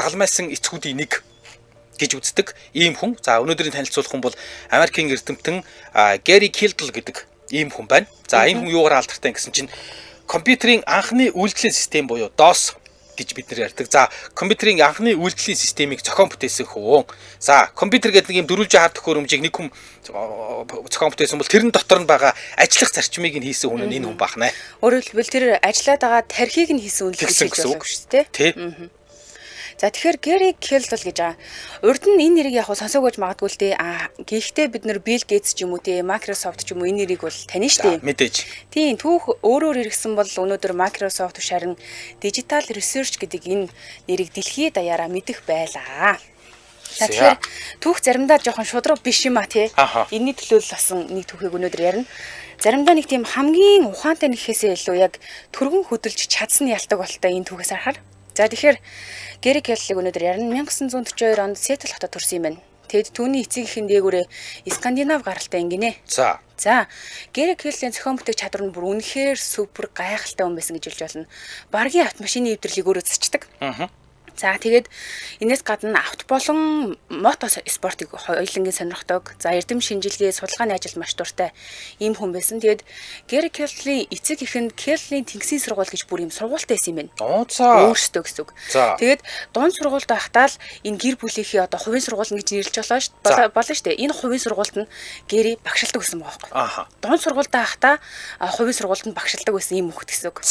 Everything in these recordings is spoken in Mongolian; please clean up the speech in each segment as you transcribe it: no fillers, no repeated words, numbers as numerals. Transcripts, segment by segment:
загалмайсан эцгүүдийн нэг гэж үздэг ийм хүн. За өнөөдрийн танилцуулах хүн бол Америкийн эрдэмтэн Гэри Килдл гэдэг ийм хүн байна. За энэ хүн юугаар алдартай гэсэн чинь компьютерийн анхны үйлдвэрлэлийн систем буюу DOS гэж бид нэр ярьдаг. За компьютерийн анхны үйлдвэрлэлийн системийг зохион бүтээсэн хүн. За компьютер гэдэг нэг юм 460 төхөөрөмжийг нэг хүн зохион бүтээсэн бол тэрэн дотор нь байгаа ажиллах зарчмыг нь хийсэн хүн нь энэ хүн бахнаа. Өөрөөр хэлбэл тэр ажиллаад байгаа тархийг нь хийсэн үнэлгээ гэж байна шүү дээ. Тий. За тэгэхээр Гэри Килдл гэж байгаа. Урд нь энэ нэрийг яг сонсоогож магадгүй л дээ. Гэхдээ бид нэр Билл Гейтс ч юм уу тий, Microsoft ч юм уу энэ нэрийг бол таних шүү дээ. Мэдээж. Тийм түүх өөрөөр хэрэгсэн бол өнөөдөр Microsoft шарын Digital Research гэдэг энэ нэрийг дэлхийд даяараа мэдэх байлаа. Тэгэхээр түүх заримдаа жоохон шудраг биш юм а тий. Энэний төлөө л басан нэг түүхийг өнөөдөр ярина. Заримдаа нэг тийм хамгийн ухаантай нэхээсээ илүү яг түргэн хөдөлж чадсны ялдаг болтой энэ түүхээс харахаар. За тэгэхээр Гэри Килдлийг өнөөдөр ярина. 1942 онд Сиэтл хотод төрсэн юм байна. Тэгэд түүний эцэгийнхэн дээгүүрээ Скандинав гаралтай ингэнэ. За Гэри Килдлийн зохион бүтээх чадвар нь бүр үнэхээр супер гайхалтай хүн байсан гэж хэлж болно. Баргийн автомашины нэвтрлийг өөрөө цэцдэг. За тэгээд энэс гадна авто болон мото спортыг хоёулангийн сонирхдог. За эрдэм шинжилгээ судалгааны ажилд маш дуртай ийм хүн байсан. Тэгээд Гэри Килдлийн эцэг эхэнд Килдлийн тэнгисийн сургууль гэж бүр юм сургуультай байсан юм байна. Өөрсдөө гэсэн үг. Тэгээд дунд сургуульд байхдаа л энэ гэр бүлийнхээ одоо хувийн сургууль гэж нэрлэж болно шүү дээ. Энэ хувийн сургуульд нь Гэри багшилдаг гэсэн байгаа байхгүй. Дунд сургуульд байхдаа хувийн сургуульд нь багшилдаг байсан ийм хүүхэд гэсэн үг.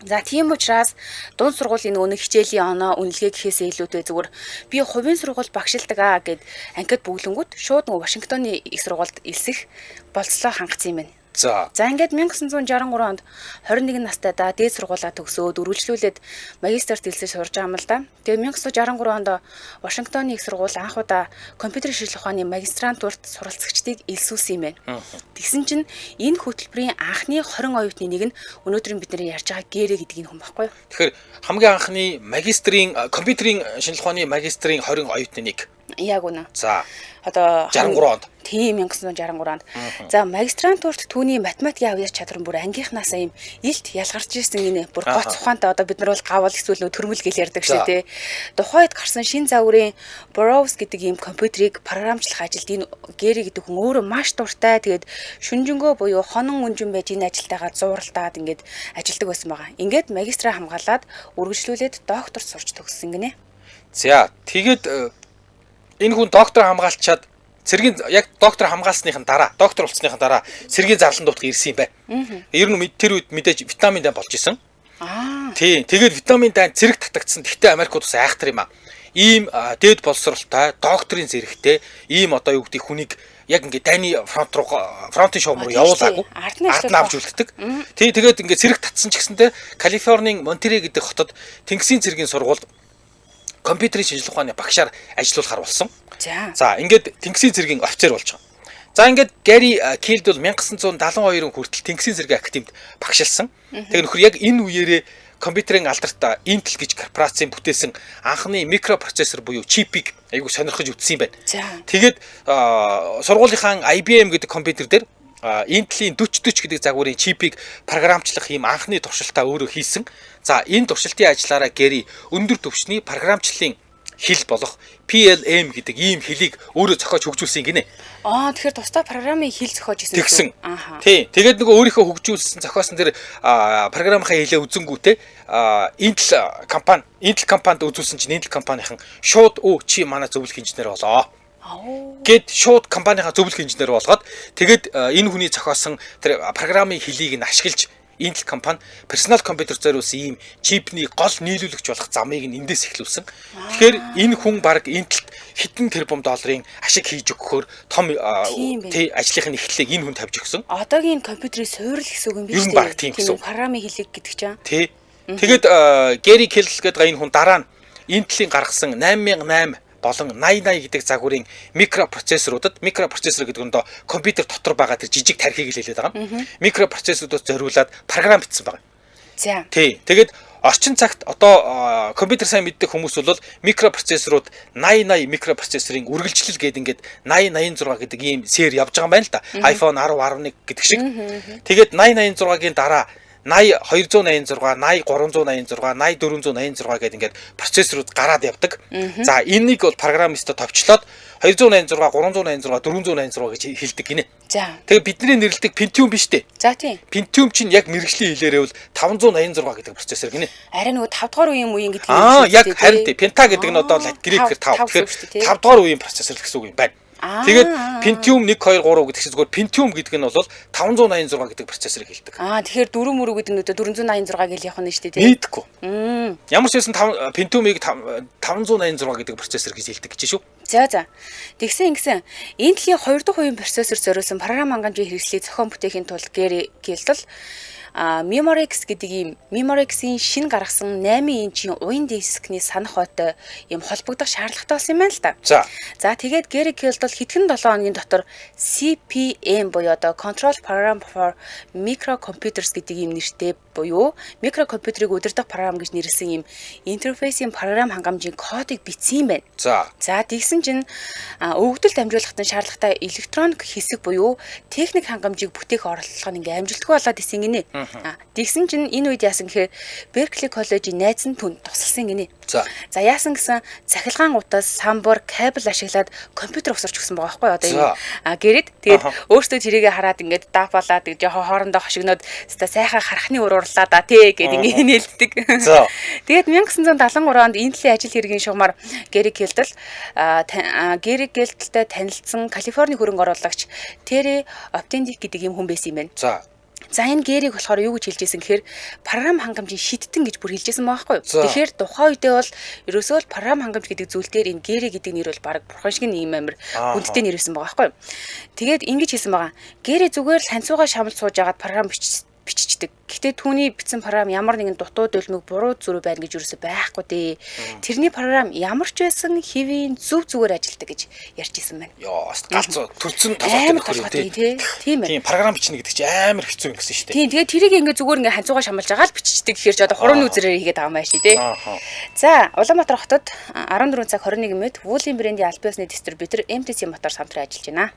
За тийм учраас дунд сургуулийн нэг хичээлийн оноо үнэлгээ гэхээсээ илүүтэй зүгээр би хувийн сургууль багшилдаг гэд анкет бүглэнгүүт шууд нэг Вашингтоны их сургуульд элсэх болцлоо хангацсан юм байна. За ингээд 1963 онд 21 настайдаа дээд сургуулаа төгсөөд үргэлжлүүлээд магистрт элсэж сурж байгаа юм л да. Тэгээ 1963 онд Вашингтоны их сургууль анх удаа компьютерийн шинжилгээ ухааны магистрантурт суралцагчдыг элсүүлсэн юм байна. Тэгсэн чинь энэ хөтөлбөрийн анхны 20 оюутны нэг нь өнөөдөр бид нэр ярьж байгаа Гэри гэдэг энэ хүн байхгүй юу? Тэгэхээр хамгийн анхны магистрийн компьютерийн шинжилгээ ухааны магистрийн 20 оюутны нэг. Яг үнэ. За одоо 63 онд. Тийм 1963 онд. За магистрантурт түүний математикийн авьяас чадвар нь бүр ангийнхнаасаа юм илт ялгарч ирсэн гинэ. Бүр гоц ухаантай одоо бид нар бол гавал эсвэл төрмөл гэл ярьдаг шүү дээ. Тухайд гарсан шин загварын Burroughs гэдэг ийм компьютерийг програмчлах ажилд энэ Гэри гэдэг хүн өөрөө маш дуртай. Тэгээд шүнжэнгөө буюу хонон үнжин байж энэ ажилтайгаа зууралдаад ингээд ажилдаг байсан байгаа. Ингээд магистраа хамгаалаад үргэлжлүүлээд докторт сурч төгссөн гинэ. За тэгээд энэ хүн доктор хамгаалчаад цэргийн яг доктор хамгаалсныхын дараа, доктор болсныхын дараа цэргийн зарлан дуутах ирсэн юм байна. Ер нь тэр үед мэдээж витамин дан болж исэн. Тийм. Тэгээд витамин дан цэрэг татагдсан. Гэхдээ Америкууд бас айхтар юм аа. Ийм дээд боловсролтой, докторийн зэрэгтэй, ийм одоо юу гэдэг хүнийг яг ингээд дайны фронтын шуум руу явуулаагүй. Ард нь авч үлддэг. Тэгээд ингээд цэрэг татсан ч гэсэнтэй Калифорнийн Монтерей гэдэг хотод тэнгисийн цэргийн сургуульд компьютерийн шинжилгээ ухааны багшаар ажиллуулахар болсон. За ингээд тэнгисийн цэргийн офицер болж байгаа. За ингээд Гэри Килдл 1972 хүртэл тэнгисийн цэргийн академид багшилсан. Тэгээ нөхөр яг энэ үеэрээ компьютерийн алдарт Intel гэж корпорацийн бүтээсэн анхны микропроцессор буюу чипийг айгүй сонирхож үзсэн юм байна. Тэгээд сургуулийнхаа IBM гэдэг компьютер дээр Intel-ийн 4040 гэдэг загварын чипийг програмчлах ийм анхны туршилтаа өөрөө хийсэн. За энэ туршилтын ажиллаараа Гэри өндөр түвшний програмчлалын хэл болох PLM гэдэг ийм хэлийг өөрөө зохиож хөгжүүлсэн гинэ. Тэгэхээр тусдаа програмын хэл зохиож ирсэн. Тий. Тэгээд нөгөө өөрийнхөө хөгжүүлсэн зохиосон тэр програмынхаа хэлээ үзэнгүүтээ Intel компанид үзүүлсэн чинь Intel компанийн шууд чи манай зөвлөх инженер болоо. Гэт шууд компанийнхаа зөвлөх инженер болгоод тэгээд энэ хүний зохиосон тэр програмын хэлийг нь ашиглаж Intel компани персонал компьютер зориулсан ийм чипний гол нийлүүлэгч болох замыг нь эндээс эхлүүлсэн. Тэгэхээр энэ хүн баг Intel хэдэн тэрбум долларын ашиг хийж өгөхөөр том ажлынхын эхлэлийг энэ хүн тавьж өгсөн. Одоогийн компьютерийн суурил гэсэн үг юм биш үү? Ер нь баг тийм гэсэн. Програмын хэлийг гэдэг чинь. Тий. Тэгээд Гэри Килдл гэдэг энэ хүн дараа нь Intel-ийн гаргасан 8008 болон 8080 гэдэг загварын микропроцессоруудад микропроцессор гэдэг нь компьютер дотор байгаа тэр жижиг тархийг л хэлээд байгаа юм. Микропроцессоруудад зориулаад програм бичсэн байгаа. За. Тий. Тэгээд орчин цагт одоо компьютер сайн мэддэг хүмүүс бол микропроцессорууд 8080 микропроцессорын үргэлжлэл гэдэг ингээд 8086 гэдэг ийм сер явж байгаа юм байна л да. iPhone 10, 11 гэдэг шиг. Тэгээд 8086-гийн дараа 80 286, 80 386, 80 486 гэдэг ингээд процессорууд гараад явдаг. За энийг бол программистаа товчлоод 286, 386, 486 гэж хэлдэг гинэ. За. Тэгээ бидний нэрлэдэг Pentium биш үү? За тийм. Pentium чинь яг мэрэгжлийн хэлээрээ бол 586 гэдэг процессор гинэ. Арай нөгөө 5 дугаар үеийн гэдэг юм. Яг харин тийм. Penta гэдэг нь одоо грекээр 5. Тэгэхээр 5 дугаар үеийн процессор гэсэн үг юм байна. Тэгээд Pentium 1 2 3 гэдэг чинь зүгээр Pentium гэдэг нь бол 586 гэдэг процессорыг хэлдэг. Тэгэхээр 4 мөрөв гэдэг нь 486 гэж явах нь шүү дээ. Мэдгүй. Ямар ч байсан Pentium-ыг 586 гэдэг процессор гэж хэлдэг гэж шүү. За. Тэгсэн ингэсэн Intel-ийн 2 дахь үеийн процессор зориулсан програм хангамжийн хэрэгслийг зохион бүтээхийн тулд гэлтэл Memorex гэдэг ийм Memorex-ийн шинэ гаргасан 8 инчийн уян дискний санах хойтой ийм холбогдох шаардлагатай болсон юм байна л да. За тэгээд Gary Keldall хэдхэн 7 хоногийн дотор CPM буюу одоо Control Program for Microcomputers гэдэг ийм нэртэй буюу микрокомпьютерийг удирдах програм гэж нэрлсэн ийм интерфейсийн програм хангамжийн кодыг бичсэн юм байна. За тэгсэн чинь өвгдөлт амжуулахад шаардлагатай электроник хэсэг буюу техник хангамжийг бүтээх оролдлого нь ингээ амжилтгүй болоод исэн гинэ. Тэгсэн чинь энэ үед яасан гэхээр Berkeley College-ийн найз нь түн тусалсан гинэ. За яасан гэсэн цахилгаан утас, самбар, кабель ашиглаад компьютер усарч өгсөн байгаа байхгүй одоо энэ гэрэд тэгээд өөртөө тэрийгэ хараад ингээд даапалаад жоохон хоорондоо хошигноод сайхан харахны урууллаа да тий гэдэг ингээд нээлтдэг. Тэгээд 1973 онд Intel-ийн ажил хэргийн шугамар Gary Keldall Keldallтай танилцсан Калифорни хөрөнгө оруулагч Terry Optendick гэдэг юм хүн байсан юм байна. За энэ Гэрийг болохоор юу гэж хэлж ирсэн гэхээр програм хангамжийн шиттэн гэж бүр хэлж ирсэн байгаа байхгүй юу. Тэгэхээр тухайн үедээ бол ерөөсөө л програм хангамж гэдэг зүйл дээр энэ Гэри гэдэг нэр бол баг бурхан шиг нэг юм амир хүндтэй нэр байсан байгаа байхгүй юу. Тэгээд ингэж хэлсэн байгаа. Гэри зүгээр л ханцуугаа шамлж сууж агаад програм биччихдэг. Гэхдээ түүний бичсэн програм ямар нэгэн дутуу дөлмөг буруу зүрх байна гэж юусоо байхгүй дээ. Тэрний програм ямар ч байсан хэвийн зүгээр ажилдаг гэж ярьж исэн байна. Йоо, галзуу төрцөн толгойтой нөхөр тийм ээ. Тийм програм бичнэ гэдэг чинь амар хэцүү юм гэсэн шүү дээ. Тийм тэгээд тэрийг ингээ зүгээр ингээ ханцуугаа шамлж агаад биччихдэг гэхээр ч одоо хурууны үзрээр хийгээд байгаа юм байна шүү дээ. За, Улаанбаатар хотод 14 цаг 21 минут Wooling брендийн албан ёсны дистрибьютор MTC Motors хамтран ажиллаж байна.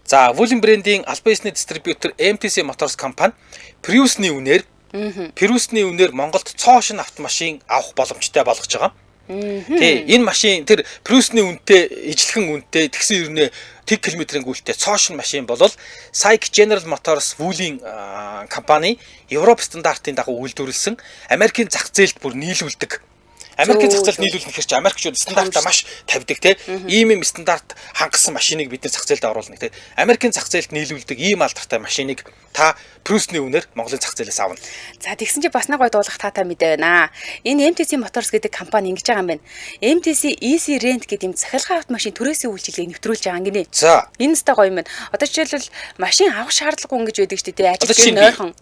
За, Wooling брендийн албан ёсны дистрибьютор MTC Motors компани Prius-ны үнээр Монголд цоошин автомашин авах боломжтой болгож байгаа. Тий, энэ машин тэр Prius-ны үнэтэй ижлэхэн үнэтэй тэгсэн ернээ тэг километрийн гүйлтэй цоошин машин болол SAIC General Motors Wooling компани Европ стандартын дагуу үйлдвэрлэсэн Америкийн зах зээлд бүр нийлүүлдэг. Америкийн зах зээлд нийлүүлнэ гэхээр Америкчууд стандартаа маш тавьдаг те. Ийм стандарт хангасан машиныг бид нар зах зээлд оруулна те. Америкийн зах зээлд нийлүүлдэг ийм алдартай машиныг та Prius-ны үнээр Монголын зах зээлээс авна. За тэгсэн чи бас нэг гой дуулах таатай мэдээ байна. Энэ MTC Motors гэдэг компани ингэж байгаа юм байна. MTC Easy Rent гэдэг юм цахилгаан автомашин түрээсийн үйлчилгээг нэвтрүүлж байгаа юм гинэ. За энэ сте гоё юм байна. Одоо жишээлбэл машин авах шаардлагагүй ингэж байдаг шүү дээ. Ажил гэр нойрхон.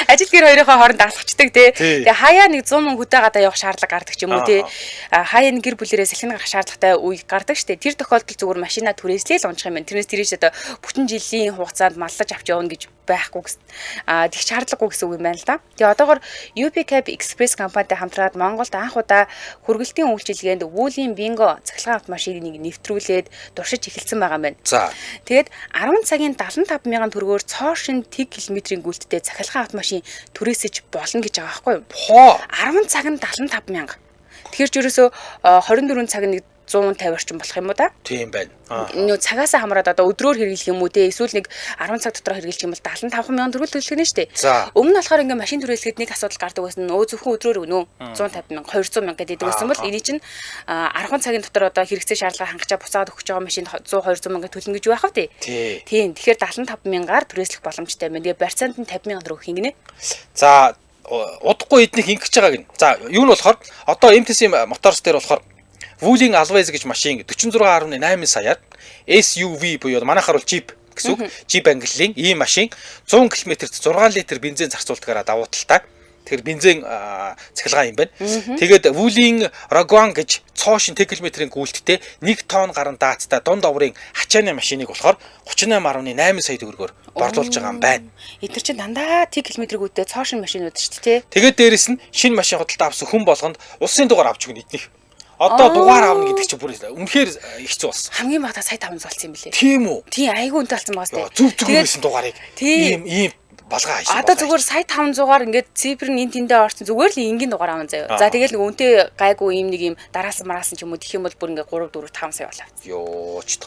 Ажил гэр хоёрын хооронд дагалгачдаг те. Тэгээ хаяа нэг 100 мянга хөдөө гадаа явах шаардлага гардаг ч юм уу те. Хаяа нэг гэр бүлэрээ салхин гарах шаардлагатай үе гардаг шүү дээ. Тэр тохиолдолд зүгээр машина түрээслээл унчих юм байна. Тэрнээс тэрийж одоо бүтэн жилийн хугацаанд маллаж авч явна гэж байхгүй тэгж шаардлагагүй гэсэн үг юм байна л да. Тэгээ одоогоор UP Cab Express компанитай хамтраад Монголд анх удаа хүргэлтийн үйлчилгээнд Wooling Bingo цахилгаан автомашиныг нэвтрүүлээд туршиж эхэлсэн байгаа юм байна. За. Тэгээд 10 цагийн 75 мянган төгрөгөөр цоошин тэг километрийн гүйлттэй цахилгаан автомашин түрээсэж болно гэж байгаа байхгүй юу? 10 цаг нь 75 мянга. Тэгэхээр ч ерөөсөө 24 цаг нэг 150 орчим болох юм уу да? Тийм байна. Нөө цагаасаа хамраад одоо өдрөөр хэрэглэх юм уу те эсвэл нэг 10 цаг дотор хэрэглэх юм бол 75 мянган төгрөг төлөх нь шүү дээ. Өмнө нь болохоор ингээ машин түрээслэхэд нэг асуудал гардаг байсан. Зөвхөн өдрөөр өгнө 150 мянга 200 мянга гэдэг байсан бол эний чинь 10 цагийн дотор одоо хэрэгцээ шаардлага хангачаа буцаад өгч байгаа машинд 100 200 мянга төлнө гэж байх вэ? Тийм. Тэгэхээр 75 мянгаар түрээслэх боломжтой байна. Тэгээ барьцаанд нь 50 мянган төгрөг хийнэ. За удахгүй эднийх ингэж байгаа гин. За юу нь болохоор одоо MTC Motors дээр болохоор Wooling Always гэж машин 46.8 саяар SUV буюу манайхаар бол Jeep гэсэн үг. Jeep ангиллын ийм машин 100 км-т 6 литр бензин зарцуулдагаараа давуу талтай. Тэгэхээр бензин цахилгаан юм байна. Тэгээд Wooling Rogue гэж цоошин тэг км-ийн гүйлттэй 1 тонн гарan даацтай дунд оврын хачааны машиныг болохоор 38.8 сая төгрөгөөр борлуулж байгаа юм байна. Эдгээр чинь дандаа тэг км гүйтэй цоошин машинууд шүү дээ. Тэгээд дээрэс нь шинэ машин худалдаа авсан хүн болгонд улсын дугаар авч өгнө эднийх. Одоо дугаар аавна гэдэг чинь бүр үнэхээр хэцүү болсон. Хамгийн багтаа сая 500 болсон юм билээ. Тийм үү? Тийм айгүй үнэтэй болсон байгаа сте. Зүг байсан дугаарыг ийм болгоо хайшин. Одоо зүгээр сая 500-аар ингээд цифр нь энэ тэндээ орсон зүгээр л энгийн дугаар аван заяа. За тэгэл нэг үнтэй гайгүй ийм нэг ийм дараасан мараасан ч юм уу гэх юм бол бүр ингээд 3 4 5 сая болоо. Йоо ч.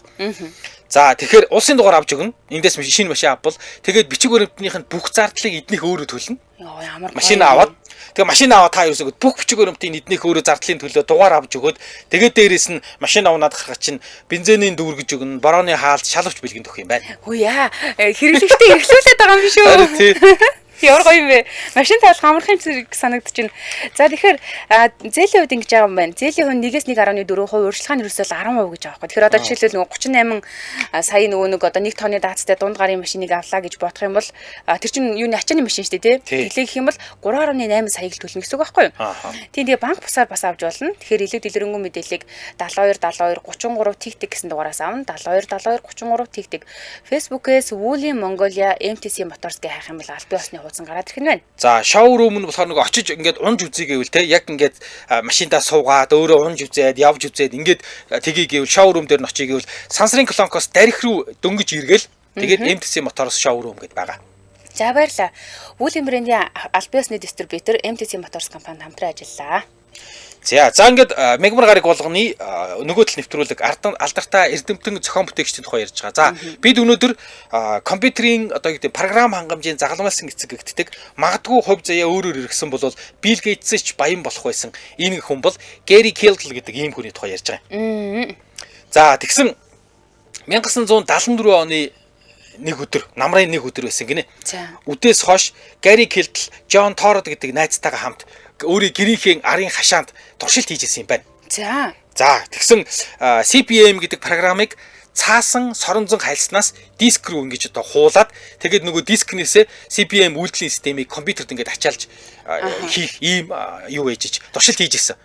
За тэгэхээр улсын дугаар авч өгнө. Эндээс шинэ машин авбал тэгээд бичиг баримтных нь бүх зардлыг эднийх өөрөө төлнө. Йоо ямар машин аваад тэгээ машин аваад та ерөөсөө бүх бичиг баримтын эднийх өөрөө зардлын төлөө дугаар авч өгөөд тэгээд дээрэс нь машин авнаад гарах чинь бензинийн дүүргэж өгнө, борооны хаалт шалвч бэлгэн төх юм байна. Хөө яа хэрэглэгчтэй эрхлүүлээд байгаа юм биш үү? Харин тий. Ямар гоё юм бэ? Машин тавьх амархан зэрэг санагдчихэв. За тэгэхээр зээлийн хувьд ингэж байгаа юм байна. Зээлийн хувь 1.1.4%, урьдчилгааны ерөөсөө 10% гэж байгаа байхгүй. Тэгэхээр одоо жишээлбэл нөгөө 38 сая нөгөө одоо 1 тонны даацтай дунд гарын машиныг авлаа гэж бодох юм бол тэр чинь юуны ачааны машин шүү дээ тий. Тэглээ гэх юм бол 3.8 саяг л төлнө гэсэн үг байхгүй юу? Тийм тэгээ банк бусаар бас авч болно. Тэгэхээр илүү дэлгэрэнгүй мэдээллийг 72 33 тик гэсэн дугаараас авна. 72 33 тик. Facebook-ээс Wooly Mongolia MTC Motors гэж хайх юм бол аль бие усны гараад ирэх нь байна. За шоурум нь болохоор нөгөө очиж ингээд унж үзье гэвэл те яг ингээд машиндаа суугаад өөрөө унж үзээд явж үзээд ингээд тгий гэвэл шоурум дээр нь очиж гэвэл сансрын колонкоос дарих руу дөнгөж иргээл тэгээд MTC Motors шоурум гэдээ байгаа. За баярлалаа. Wooly брендийн аль бие усны дистрибьютор MTC Motors компанид хамтран ажиллаа. За ингээд мегмар гараг болгоны нөгөө тал нэвтрүүлэг алдартай эрдэмтэн зохион бүтээгчдийн тухай ярьж байгаа. За бид өнөөдөр компьютерийн одоо гэдэг програм хангамжийн загалмайлсан эцэг гэгддэг магадгүй хувь заяа өөрөөр иргсэн бол Bill Gates-ч баян болох байсан энэ хүн бол Gary Keldel гэдэг ийм хүний тухай ярьж байгаа. За тэгсэн 1974 оны нэг өдөр намрын нэг өдөр байсан гинэ. Үдээс хойш Gary Keldel John Torod гэдэг найзтайгаа хамт өөрийн гэрийнхээ арын хашаанд туршилт хийжсэн юм байна. За тэгсэн CPM гэдэг програмыг цаасан соронзон хайлснаас диск руу ингэж одоо хуулаад тэгээд нөгөө дискнээсээ CPM үйлдвэрлэлийн системийг компьютерт ингэж ачаалж хийх ийм юу ээжиж туршилт хийжсэн.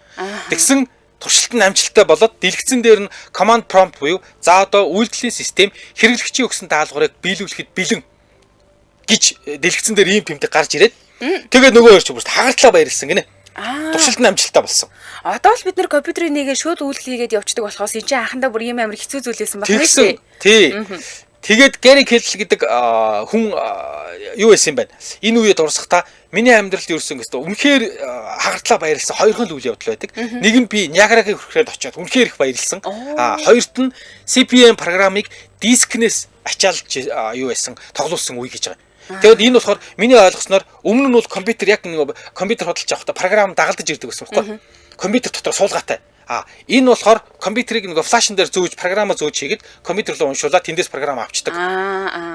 Тэгсэн туршилт нь амжилттай болоод дэлгэцэн дээр нь command prompt буюу за одоо үйлдвэрлэлийн систем хэрэглэгчийн өгсөн даалгаврыг биелүүлэхэд бэлэн гэж дэлгэцэн дээр ийм тэмдэг гарч ирээд тэгээд нөгөө хоёр ч бүрт хагартлаа баярлсан гинэ. Туршилт нь амжилттай болсон. Одоо л бид нэр компьютерийг нэгээ шууд үйлдэл хийгээд явчихдаг болохоос энэ чинь анхандаа бүр ийм амар хэцүү зүйл байсан байна шүү дээ. Тий. Тэгээд Gary Keldel гэдэг хүн юу байсан юм бэ? Энэ үеэд урсгата миний амьдралд ерөөсөн гэсэн үнэхээр хагартлаа баярлсан хоёр хон үйл явдал байдаг. Нэг нь би Ниагарагийн хүрхрээд очиод үнэхээр их баярлсан. Хоёрт нь CPM програмыг дискнээс ачаалж юу байсан тоглуулсан үе гэж байгаа. Тэгэд энэ болохоор миний ойлгосноор өмнө нь бол компьютер яг нэг компьютер хөдөлж явахдаа програм дагалдаж ирдэг гэсэн үг байхгүй. Компьютер дотор суулгаатай. Энэ болохоор компьютерийг нэг флашн дээр зөөж програмаа зөөж хийгээд компьютер руу уншуулаад тэндээс програм авчдаг.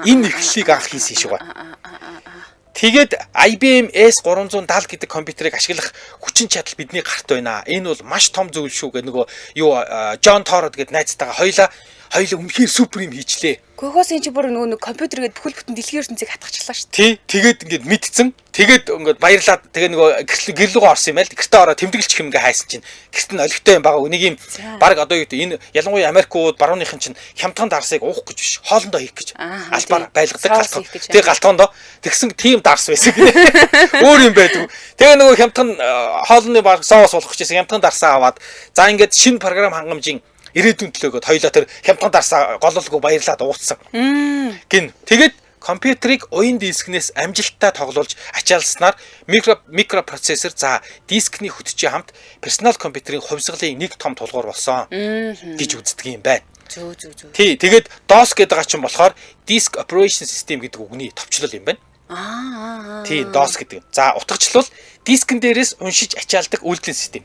Энэ эхлэлийг анх хийсэн шүү дээ. Тэгээд IBM S370 гэдэг компьютерийг ашиглах хүчин чадал бидний гарт байна. Энэ бол маш том зүйл шүү гэх нөгөө юу John Torod гэдэг найзтайгаа хоёулаа үнэхээр супер юм хийчлээ. Гөхөөс энэ чи бүр нөгөө компьютер гээд бүхэл бүтэн дэлхийн ертөнцийг хатгачлаа шүү дээ. Тий, тэгээд ингээд мэдсэн. Тэгээд ингээд баярлаад тэгээ нөгөө гэрлүүгөө орсон юм байл. Гэртээ ороо тэмдэглэж хэм ингээ хайсан чинь гэрт нь олигтой юм байгаа. Нэг юм баг одоо юу гэдэг энэ ялангуяа Америкууд барууныхан чинь хямдхан дарсыг уух гэж биш. Хоолндоо хийх гэж. Албаар байлгадаг галтгон. Тэгээ галтгондоо тэгсэн тийм дарс байсан гинэ. Өөр юм байдаг. Тэгээ нөгөө хямдхан хоолны баг соос болгох гэсэн хямдхан дарсаа аваад за ингээд шинэ програм хангамжийн ирээдүйн төлөөгөө хоёлаа тэр хямдхан дарсаа гололгүй баярлаад ууцсан. Гин тэгээд компьютерийг уян дискнээс амжилттай тоглуулж ачаалснаар микропроцессор за дискний хүчтэй хамт персонал компьютерийн хувьсгалын нэг том тулгуур болсон гэж үздэг юм байна. Зөө. Тий, тэгээд DOS гэдэг байгаа чинь болохоор Disk Operation System гэдэг үгний товчлол юм байна. Тий, DOS гэдэг. За утгачлал дискэн дээрээс уншиж ачаалдаг үйлдвэрлэлийн систем.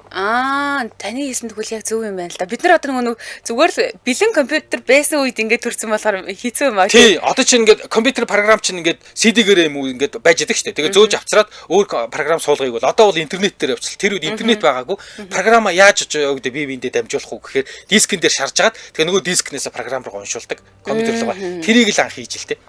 Таны хэлсэнд хөл яг зөв юм байна л да. Бид нар одоо нөгөө зүгээр л бэлэн компьютер байсан үед ингээд төрсэн болохоор хэцүү юм аа. Тий, одоо чинь ингээд компьютер програм чинь ингээд CD-гээр юм уу ингээд байж идэг шүү дээ. Тэгээ зөөж авчраад өөр програм суулгыг бол одоо бол интернет дээр явуулсан. Тэр үед интернет байгаагүй. Програма яаж юу гэдэг бие биендээ дамжуулах уу гэхээр дискэн дээр шарж агаад тэгээ нөгөө дискнээс програм руу уншуулдаг компьютер руу. Тэрийг л анх хийж л дээ.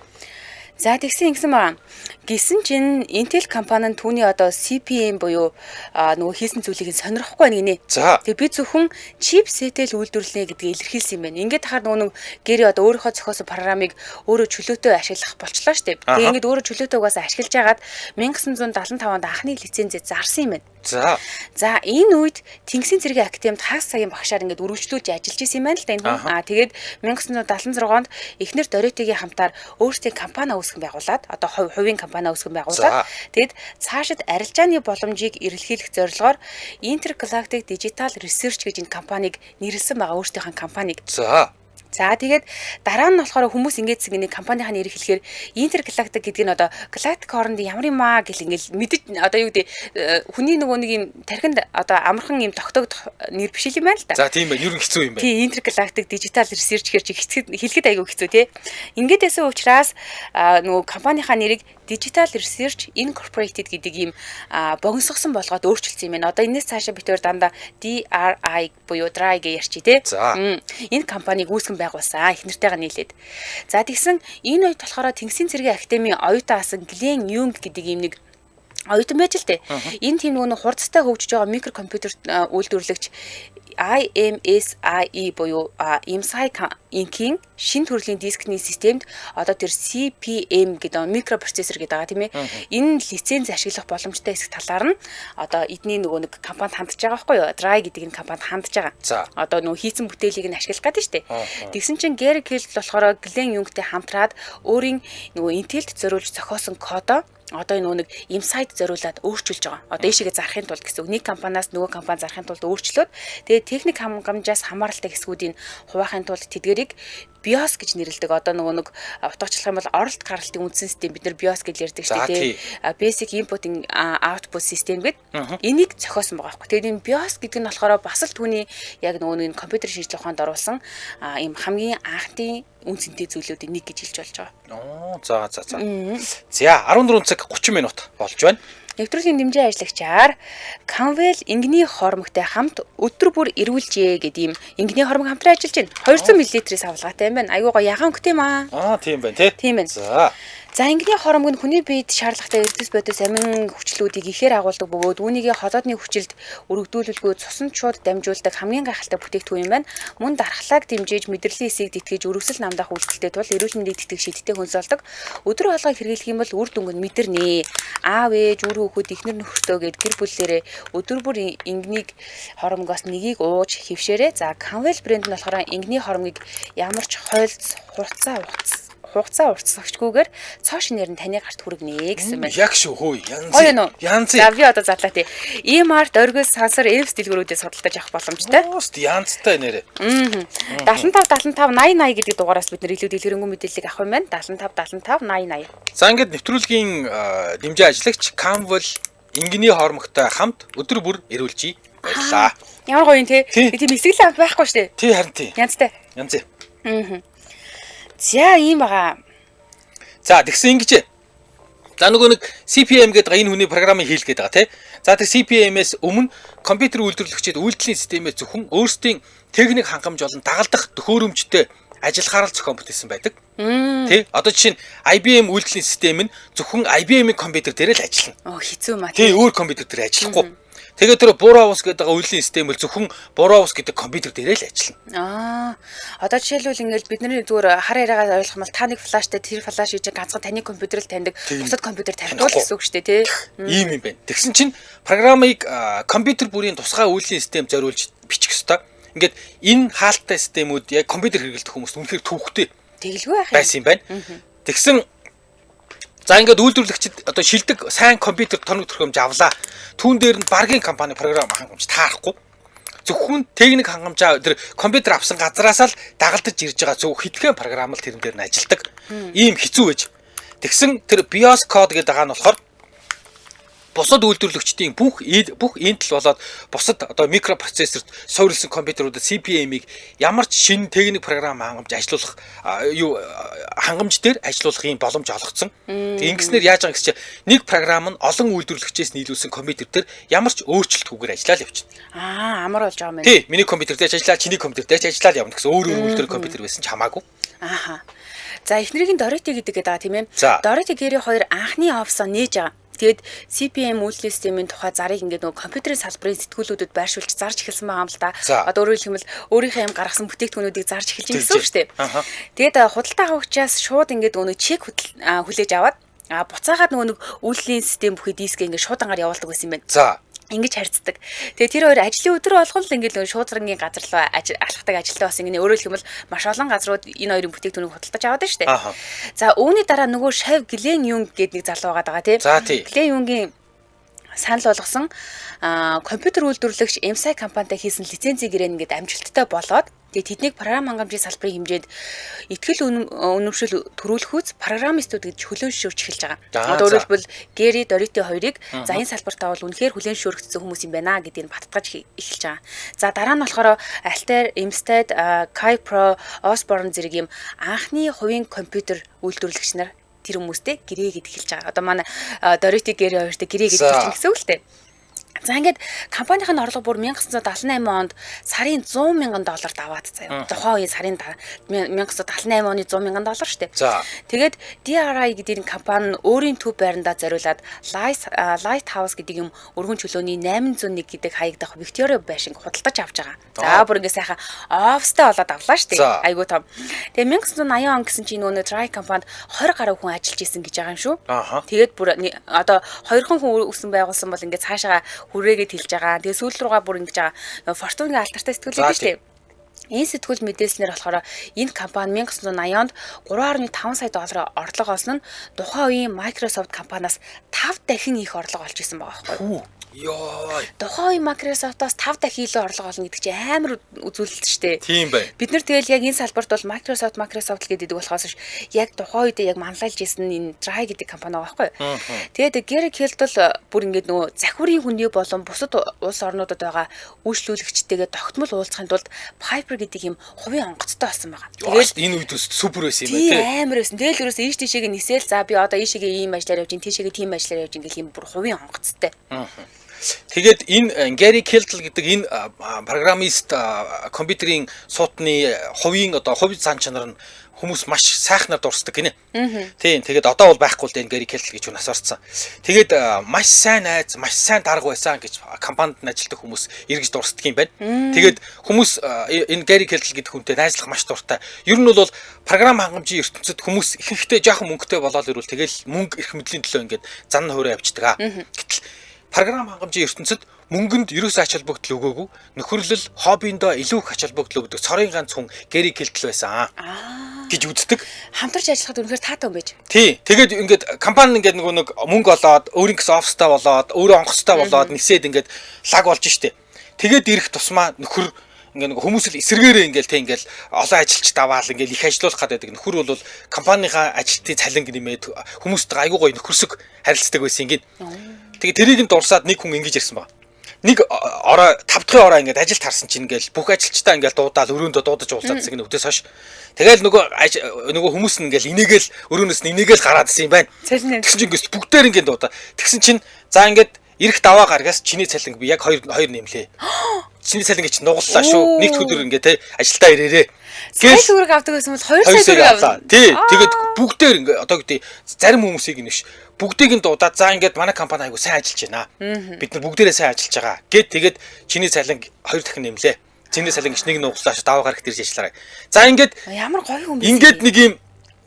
За тэгсэн ингэсэн байгаа. Гисэн чинь Intel компани нь түүний одоо CPM буюу нөгөө хийсэн зүйлийг сонирхгүй байна гинэ. Тэгээ би зөвхөн чипсэтэл үйлдвэрлэнэ гэдгийг илэрхийлсэн юм байна. Ингээд тахаар нөгөө гэрээ одоо өөрийнхөө зохиосон програмыг өөрөө чөлөөтэй ашиглах болчлоо шүү дээ. Тэгээ ингээд өөрөө чөлөөтэй угаасаа ашиглаж агаад 1975 онд анхны лицензээ зарсан юм байна. За. За энэ үед Тэнгисийн цэргийн академид хагас цагийн багшаар ингээд үргэлжлүүлж ажиллаж исэн юм байна л да энэ хүн. Тэгээд 1976 онд эхнэр Доротигийн хамтаар өөрсдийн компани үүсгэн байгуулад одоо хувийн компани үүсгэн байгуулад тэгээд цаашид арилжааны боломжийг эрэлхийлэх зорилгоор Intergalactic Digital Research гэж энэ компаниг нэрлсэн байгаа өөрсдийнхөө компаниг. За тэгээд дараа нь болохоор хүмүүс ингэдэг нэг компанийн нэрийг хэлэхээр Intergalactic гэдэг нь одоо галактик хооронд ямар юм аа гэл ингээл мэдэж одоо юу гэдэг хүний нөгөө нэг юм тархинд одоо амархан юм тогтоогдох нэр биш юм байна л да. За тийм байна. Юу хэцүү юм байна. Тий Intergalactic Digital Research гэж хэлэхэд айгүй хэцүү тий. Ингээд байсан учраас нөгөө компанийнхаа нэрийг Digital Research Incorporated гэдэг ийм богиносгосон болгоод өөрчилсөн юм байна. Одоо энэс цаашаа битээр дандаа DRI буюу DRI гэж ярьчих тий. Энэ компаниг үүсгэн байгуулсан эхнэртэйгээ нийлээд. За тэгсэн энэ үед болохоор Тэнгисийн цэргийн академийн оюутан асан Глен Юнг гэдэг ийм нэг оюутан байж л дээ. Энэ тийм нөгөө хурцтай хөгжиж байгаа микрокомпьютер үйлдвэрлэгч IMSIE буюу IMSI Inc-ийн шинэ төрлийн дискний системд одоо тэр CPM гэдэг микропроцессор гэдэг байгаа тийм ээ. Энэ лиценз ашиглах боломжтой хэсэг талаар нь одоо эдний нөгөө нэг компанид хандж байгаа байхгүй юу? Dry гэдэг энэ компанид хандж байгаа. Одоо нөгөө хийцэн бүтээлийг нь ашиглах гэдэг штеп. Тэгсэн чинь Gary Kell болохоор Glen Jung-тэй хамтраад өөрийн нөгөө Intel-д зориулж зохиосон кодоо одоо энэ нэг имсайд зориулаад өөрчилж байгаа. Одоо ийшээгээ зарахын тулд гэсэн үг. Нэг компаниас нөгөө компани зарахын тулд өөрчлөөд тэгээд техник хангамжаас хамааралтай хэсгүүдийн хуваахын тулд тэдгэрийг BIOS гэж нэрлэдэг. Одоо нөгөө нэг утгачлах юм бол оролт гаргалтын үндсэн систем бид нар BIOS гэж ярьдаг шүү дээ. Basic Input Output System гэдэг. Энийг зохиосон байгаа байхгүй. Тэгээд энэ BIOS гэдэг нь болохоор бас л түүний яг нөгөө нэг компьютер шинжилгээ ухаанд оруулсан ийм хамгийн анхны үнцэнтэй зүйлүүдийн нэг гэж хэлж болж байгаа. За. За 14 цаг 30 минут болж байна. Нэвтрүүлгийн дэмжээ ажиллагчаар Conwell Ингний хормогтой хамт өдөр бүр эрүүлжээ гэдэг ийм Ингний хормог хамтран ажиллаж байна. 200 мл-ээс авалгаатай юм байна. Айгуу гоё ягаан өнгөтэй юм аа. Тийм байна тий. Тийм байна. За Ингний хормог нь хүний биед шаардлагатай эцэс бодис амин хүчлүүдийг ихээр агуулдаг бөгөөд үүнийг холоодны хүчилд өргөдүүлэлгүй цуснд шууд дамжуулдаг хамгийн гайхалтай бүтээгдэхүүн юм байна. Мөн дархлааг дэмжиж мэдрэлийн эсийг тэтгэж өрөвсөл намдах үйлдэлтэй тул эрүүл мэндийг тэтгэх шийдтэй хөнсөлдөг. Өдөр болгоо хэрэглэх юм бол үр дүнг нь мэдэрнэ. Аав ээж үр хүүхэд ихнэр нөхөртөө гэд гэр бүлээрээ өдөр бүр Ингнийг хормогоос нэгийг ууж хөвшөөрэй. За Conwell брэнд нь болохоор Ингний хормыг ямар ч хойлц хугацаа уртсагчгүйгээр цоо шинээр нь таны гарт хүргэнэ гэсэн байна. Яг шүү хөөе. Янз. За би одоо задлаа тий. EMR дөргөс сансар эвс дэлгүүрүүдээ судалдаж авах боломжтой. Янзтай нэрээ. 75 80 гэдэг дугаараас бид нэр илүү дэлгэрэнгүй мэдээллийг авах юм байна. 75 80. За ингээд нэвтрүүлгийн дэмжээ ажиллагч Conwell Ингний хормогтой хамт өдөр бүр эрүүлжий баярлаа. Ямар гоё юм те. Тийм эсэглэн байхгүй штэ. Тий харин тий. Янзтай. Янз. За ийм байгаа. За тэгсэн ингэж. За нөгөө нэг CPM гэдэг энэ хүний програмыг хийл гэдэг байгаа тий. За тэр CPM-ээс өмнө компьютер үйлдвэрлэгчид үйлдлийн системээ зөвхөн өөрсдийн техник хангамж болон дагалдах төхөөрөмжтэй ажиллахаар л зохион бүтээсэн байдаг. Тий. Одоо жишээ нь IBM үйлдлийн систем нь зөвхөн IBM-ийн компьютер дээр л ажиллана. Хэцүү маа. Тий, өөр компьютер дээр ажиллахгүй. Тэгээд тэр Boros гэдэг үйлдлийн систем бол зөвхөн Boros гэдэг компьютер дээр л ажиллана. Одоо жишээлбэл ингээл бидний зүгээр хар яриагаа ойлгох юм бол та нэг флаштай тэр флаш хийж ганцхан таны компьютер л таньдаг. Бусад компьютер тархиул гэсэн үг шүү дээ, тий. Ийм юм байна. Тэгсэн чинь програмыг компьютер бүрийн тусгай үйлдлийн систем зориулж бичих ёстой. Ингээд энэ хаалттай системүүд яг компьютер хэрэглэдэг хүмүүст үнэхээр төвхтэй. Тэгэлгүй байсан юм байна. Тэгсэн за ингээд үйлдвэрлэгчид одоо шилдэг сайн компьютер тоног төхөөрөмж авлаа. Түүн дээр нь багийн компани програм хангамж таарахгүй. Зөвхөн техник хангамжаа тэр компьютер авсан газараас л дагалдаж ирж байгаа зөв хэдхэн програм л тэрэн дээр нь ажилладаг. Ийм хэцүү байж. Тэгсэн тэр BIOS код гэдэг байгаа нь болохоор бусад үйлдвэрлэгчдийн бүх Intel болоод бусад одоо микропроцессорт суурилсан компьютеруудад CPM-ийг ямар ч шинэ техник програм хангамж ажиллуулах хангамж дээр ажиллуулах юм боломж олгоцсон. Ингэснээр яаж байгаа гэвэл нэг програм нь олон үйлдвэрлэгчээс нийлүүлсэн компьютер дээр ямар ч өөрчлөлтгүйгээр ажиллаад явчихна. Амар болж байгаа юм байна. Тий, миний компьютер дээр ажиллаа, чиний компьютер дээр ажиллаад явна гэсэн өөр үйлдвэр компьютер байсан ч хамаагүй. За эхнэрийн Дороти гэдэг байгаа тийм ээ. Дороти Гэри хоёр анхны офсоо нээж байгаа. Тэгээд CPM үйлдвэрлэлийн системийн тухай зарыг ингээд нөгөө компьютерийн салбарын сэтгүүлүүдэд байршуулж зарж эхэлсэн байгаа юм л да. Одоо өөрөөр хэлбэл өөрийнхөө юм гаргасан бүтээгдэхүүнүүдийг зарж эхэлж байгаа гэсэн үг шүү дээ. Тэгээд худалдаа авагчаас шууд ингээд нөгөө чек хүлээж аваад буцаагаад нөгөө нэг үйлдвэрлэлийн систем бүхий дискээ ингээд шуудангаар явуулдаг байсан юм байна. ингэж харьцдаг. Тэгээ тэр хоёр ажлын өдөр болгон л ингээд шууд зэргийн газар руу алхдаг ажилтаа бас ингэ өөрөөр хэлбэл маш олон газрууд энэ хоёрын бүтээгдэхүүнийг худалдаж аваад байна шүү дээ. За үүний дараа нөгөө Шав Глен Юнг гэдэг нэг залуу байгаа тий. Глен Юнгийн санал болгосон компьютер үйлдвэрлэгч MSI компанитай хийсэн лицензийн гэрээ ингээд амжилттай болоод тэгээд тэднийг програм хангамжийн салбарын хэмжээнд ихтгэл үнэмшил төрүүлэхүүц программистууд гэж хүлээншүүрч эхэлж байгаа. Одоо өөрөлдвөл Гэри Дорити хоёрыг за энэ салбартаа бол үнэхээр хүлээншүүрэгдсэн хүмүүс юм байна гэдгийг баттгаж эхэлж байгаа. За дараа нь болохоор Altair, Instead, Kypro, Osborne зэрэг юм анхны хувийн компьютер үйлдвэрлэгч нар тэр хүмүүстэй гэрээ гэдэг хэлж байгаа. Одоо манай Дорити Гэри хоёртой гэрээ гэдэг хэлж гэсэн үг л дээ. За ингээд компанийн орлого бүр 1978 онд сарын $100,000 даваад заяа. Тухайн үеийн сарын 1978 оны $100,000 шүү дээ. Тэгээд DRI гэдэг компани өөрийн төв байрандаа зориулаад Lighthouse гэдэг юм өргөн чөлөөний 801 гэдэг хаягдах Викториа байшинг худалдаж авч байгаа. За бүр ингээд сайхан офстой болоод авлаа шүү дээ. Айгуу том. Тэгээд 1980 он гэсэн чинь нөгөө DRI компанид 20 гаруй хүн ажиллаж исэн гэж байгаа юм шүү. Тэгээд бүр одоо 2 хүн үүсгэн байгуулсан бол ингээд цаашаа хүрээгээд хэлж байгаа. Тэгээ сүүл рүүгээ бүр ингэж байгаа. Фортуны алдартай сэтгүүл байдаг шүү дээ. Энэ сэтгүүл мэдээлснээр болохоор энэ компани 1980 онд $3.5 сая орлого олсон нь тухайн үеийн Microsoft компаниас 5 дахин их орлого олж исэн байгаа байхгүй юу? Йоо. Тухайн үеийн Microsoft-оос 5 дахин илүү орлого олно гэдэг чинь амар үзүүлэлт шүү дээ. Тийм бай. Бид нар тэгэл яг энэ салбарт бол Microsoft гэдэг болохоос яг тухайн үед яг манлайлж исэн энэ Dry гэдэг компани байгаа байхгүй юу? Тэгээд Gary Keltl бүр ингээд нөгөө захиурын хүнний болон бусад улс орнуудад байгаа үйлчлүүлэгчтэйгээ тогтмол уулзахын тулд Piper гэдэг юм хувийн онгоцтой болсон байгаа. Тэгээд энэ үед супер байсан юм байна тий. Амар байсан. Тэгэл ерөөс ийш тийшээ нисэл за би одоо ийшээгээ ийм ажиллаар явж ин тийшээгээ тийм ажиллаар явж ин гэх юм бүр хувийн онгоцтой. Тэгээд энэ Gary Keltl гэдэг энэ программист компьютерийн суутны хувийн одоо хувь зан чанар нь хүмүүс маш сайхнаар дурсдаг гинэ. Тийм. Тэгээд одоо бол байхгүй л дээ Gary Keltl гэж нас орсон. Тэгээд маш сайн найз, маш сайн дарга байсан гэж компанид ажилладаг хүмүүс эргэж дурсдаг юм байна. Тэгээд хүмүүс энэ Gary Keltl гэдэг хүнтэй найзлах маш дуртай. Ер нь бол програм хангамжийн ертөнцид хүмүүс ихэнхдээ жоохон мөнгөтэй болоод ирвэл тэгэл мөнгө эрх мэдлийн төлөө ингээд зан хуурай авчдаг. Гэтэл програм хангамжийн ертөнцид мөнгөнд ерөөсөө ач холбогдол өгөөгүй нөхөрлөл хоббиндоо илүү их ач холбогдол өгдөг цорын ганц хүн Gary Keltl байсан гэж үздэг. Хамтарч ажиллахад үнэхээр таатай юм байж. Тий. Тэгээд ингээд компани ингээд нэг мөнгө олоод өөрийнхөө офстой болоод өөрөө онгоцтой болоод нисээд ингээд лаг болж штэ. Тэгээд ирэх тусмаа нөхөр ингээд нэг хүмүүс л эсэргээрээ ингээд тий ингээд олон ажилч даваал ингээд их ажиллуулах гэдэг. Нөхөр бол компанийхаа ажилтны цалин нэмээд хүмүүст айгуу гоё нөхөрсөг харилцдаг байсан ингээд. Тэгээд тэрийг нь дурсаад нэг хүн ингэж ирсэн баг. Нэг орой 5 дахь орой ингээд ажилд харсан чинь ингээл бүх ажилчдаа ингээл дуудаал өрөөндөө дуудаж уулзаадсан гэнэ өдөөс хойш. Тэгэл нөгөө хүмүүс нь ингээл инээгээл өрөөнөөс нь инээгээл гараад ирсэн юм байна. Тэгсэн чинь ингээд бүгдээр ингээд дуудаа. Тэгсэн чинь за ингээд ирэх даваа гаргаас чиний цалин би яг 2 нэмлээ. Чиний цалин гэж нугаллаа шүү. Нэг өдөр ингээд те ажилдаа ирээрээ. Сая төгрөг авдаг байсан бол 2 сая төгрөг авлаа. Тий. Тэгээд бүгдээр ингээд одоо гэдэг зарим хүмүүсийг нэвш бүгдийг нь дуудаад за ингээд манай компани айгу сайн ажиллаж байна. Бид нар бүгдээрээ сайн ажиллаж байгаа. Гэт тэгээд чиний цалин 2 дахин нэмлээ. Чиний цалин гэж нэг нугаллаа шүү. Даваа гарагт ирж ажиллаарай. За ингээд ямар гоё хүн бэ? Ингээд нэг юм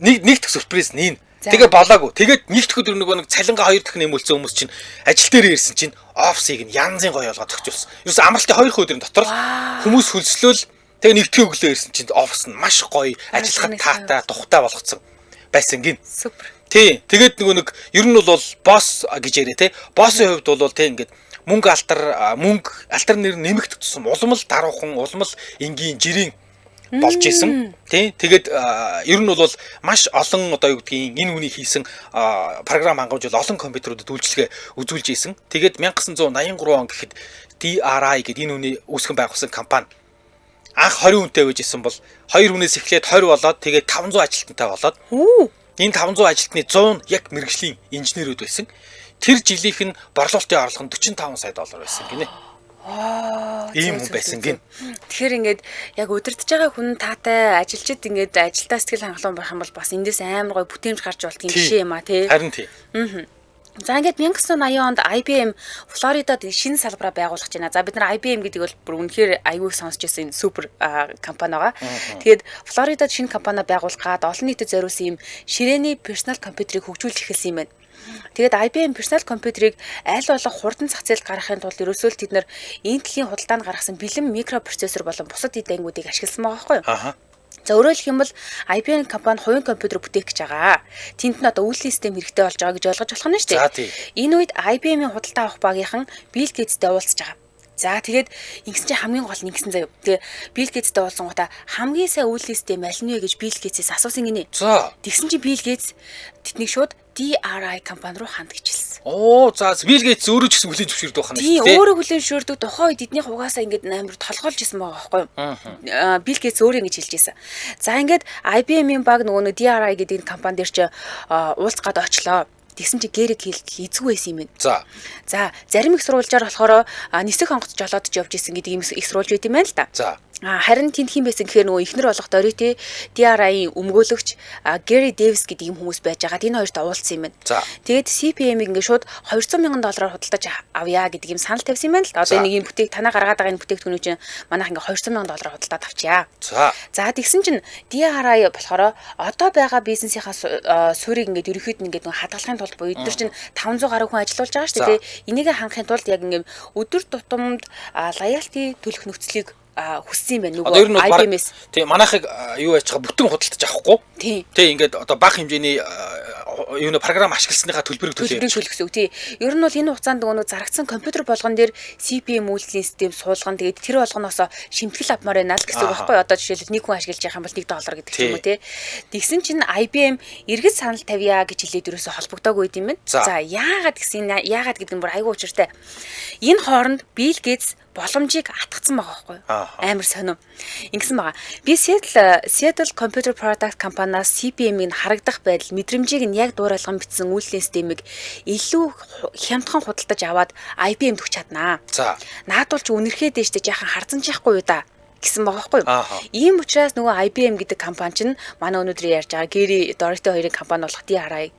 нэг дэх сюрприз нийн. Тэгээ болоогүй. Тэгээд нэг дэх өдөр нөгөө нэг цалингаа 2 дахин нэмүүлсэн хүмүүс чинь ажил дээр ирсэн чинь офсыг нь янзын гоё олгоод өгчүүлсэн. Юус амралтын 2 өдрийн дотор хүмүүс хөлслөөл тэгээ нэгтгэн өглөө ирсэн чинь офс нь маш гоё ажиллахад таатай тухтай болгоцсон байсан гин. Супер. Тий. Тэгээд нөгөө нэг ер нь бол босс гэж яриа те. Боссын хувьд бол те ингээд мөнгө алтар нэр нэмэгдэх тусам улам л даруухан, улам л энгийн жирийн болж исэн. Тий. Тэгээд ер нь бол маш олон одоо юу гэдгийг энэ хүний хийсэн програм хангамж бол олон компьютерүүдэд үйлчлэгээ үзүүлж исэн. Тэгээд 1983 он гэхэд DRI гэдэг энэ хүний үүсгэн байгуулсан компани анх 20 хүнтэй байж исэн бол 2 хүнээс эхлээд 20 болоод тэгээд 500 ажилтнтай болоод энэ 500 ажилтны 100 яг мэрэгжлийн инженерүүд байсан. Тэр жилийнх нь борлуулалтын орлого нь $45 сая байсан гинэ. Ийм хүн байсан гин. Тэгэхээр ингээд яг удирдах байгаа хүн таатай ажилчид ингээд ажилдаа сэтгэл хангалуун байх юм бол бас эндээс амар гоё бүтээмж гарч болт юм жишээ юм а тий. Харин тий. За ингээд 1980 онд IBM Флоридад шинэ салбараа байгуулах гэж байна. За бид нар IBM гэдэг бол бүр үнэхээр аюул сонсч байсан супер компани байгаа. Тэгээд Флоридад шинэ компани байгуулгаад олон нийтэд зориулсан юм ширээний персонал компьютерийг хөгжүүлж эхэлсэн юм байна. Тэгээд IBM персонал компьютерийг аль болох хурдан зах зээлд гаргахын тулд ерөөсөө тэд нар энэ дэлхийн худалдаанд гаргасан бэлэн микропроцессор болон бусад эд ангиудыг ашигласан байгаа байхгүй юу? Аха. За өөрөөр хэлэх юм бол IBM компани хувийн компьютер бүтээх гэж байгаа. Тэнд нь одоо үйлдвэрлэлийн систем хэрэгтэй болж байгаа гэж ойлгож болох нь шүү За дээ. тий. Энэ үед IBM-ийн худалдаа авах багийнхан Bill Gates-тэй уулзж байгаа. За тэгээд ингэсэн чинь хамгийн гол нь ингэсэн заяа. Тэгээ Bill Gates-тэй уулзсан гутаа хамгийн сайн үйлдвэрлэлийн систем аль нь вэ гэж Bill Gates-ээс асуусан гинэ. За. Тэгсэн чинь Bill Gates тэднийг шууд DRI компани руу ханд гэж хэлсэн. Оо, за Bill Gates өөрөө ч гэсэн хүлээж зөвшөөрдөг байх нь Тийм шүү дээ. өөрөө хүлээн зөвшөөрдөг тухайн үед эднийх угаасаа ингээд амар толгойлж исэн байгаа байхгүй юу? Bill Gates өөрөө ингэж хэлж ирсэн. За ингээд IBM-ийн баг нөгөө DRI гэдэг энэ компани дээр чи уулзгаад очлоо. Тэгсэн чи Гэрэг хэлтэл эзгүй байсан юм байна. За. За зарим их сурвалжаар болохоор нисэх онгоц жолоодж явж исэн гэдэг юм их сурвалж байт юм байна л да. За. Харин тэнд хин байсан гэхээр нөгөө ихнэр болох Дорити DRI-ийн өмгөөлөгч Гэри Дэвис гэдэг юм хүмүүс байж байгаа. Энэ хоёрт уулзсан юм байна. За. Тэгээд CPM-ийг ингээд шууд $200,000 худалдаж авъя гэдэг юм санал тавьсан юм байна л да. Одоо нэг юм танаа гаргаад байгаа энэ бүтээгдэхүүнүүд чинь манайх ингээд $200,000 худалдаад авчия. За. За тэгсэн чинь DRI болохоор одоо байгаа бизнесийнхаа суурийг ингээд ерөөхдөө ингээд хадгалахын тулд буюу эдгээр чинь 500 гаруй хүн ажиллаж байгаа шүү дээ. Энийг хангахын тулд яг ингээд өдөр тутамд лоялти төлөх нөхцөлийг хүссэн юм байна нөгөө IBM-с. Тийм манайхыг юу яаж байгаа бүтэн худалдаж авахгүй. Тийм ингээд одоо бага хэмжээний юу нэ програм ашигласныхаа төлбөрийг төлөө. Төлөх гэсэн үг. Тийм. Ер нь бол энэ хугацаанд нөгөө зарагдсан компьютер болгон дээр CPM үйлдвэрлэлийн систем суулган тэгээд тэр болгоноос шимтгэл авмаар байна л гэсэн үг байхгүй. Одоо жишээлбэл нэг хүн ашиглаж байгаа юм бол $1 гэдэг ч юм уу тий. Тэгсэн чинь IBM эргэж санал тавья гэж хэлээд ерөөсө холбогдоогүй юм байна. За яагаад гэдэг нь бүр айгүй учиртай. Энэ хооронд Bill Gates боломжийг атгацсан байгаа байхгүй юу? Амар сонирм. Ингэсэн байгаа. Би Seattle Computer Product компаниас CPM-ийг харагдах байдал мэдрэмжийг нь яг дуурайлган бичсэн үйлдвэрлэлийн системийг илүү хямдхан худалдаж аваад IBM-д өгч чаднаа. За. Наадвал ч үнэрхээ дэжтэй яхан харцсан чихгүй юу да гэсэн байгаа байхгүй юу? Ийм учраас нөгөө IBM гэдэг компани чинь манай өнөөдөр ярьж байгаа Гэри Дорити хоёрын компани болох DRI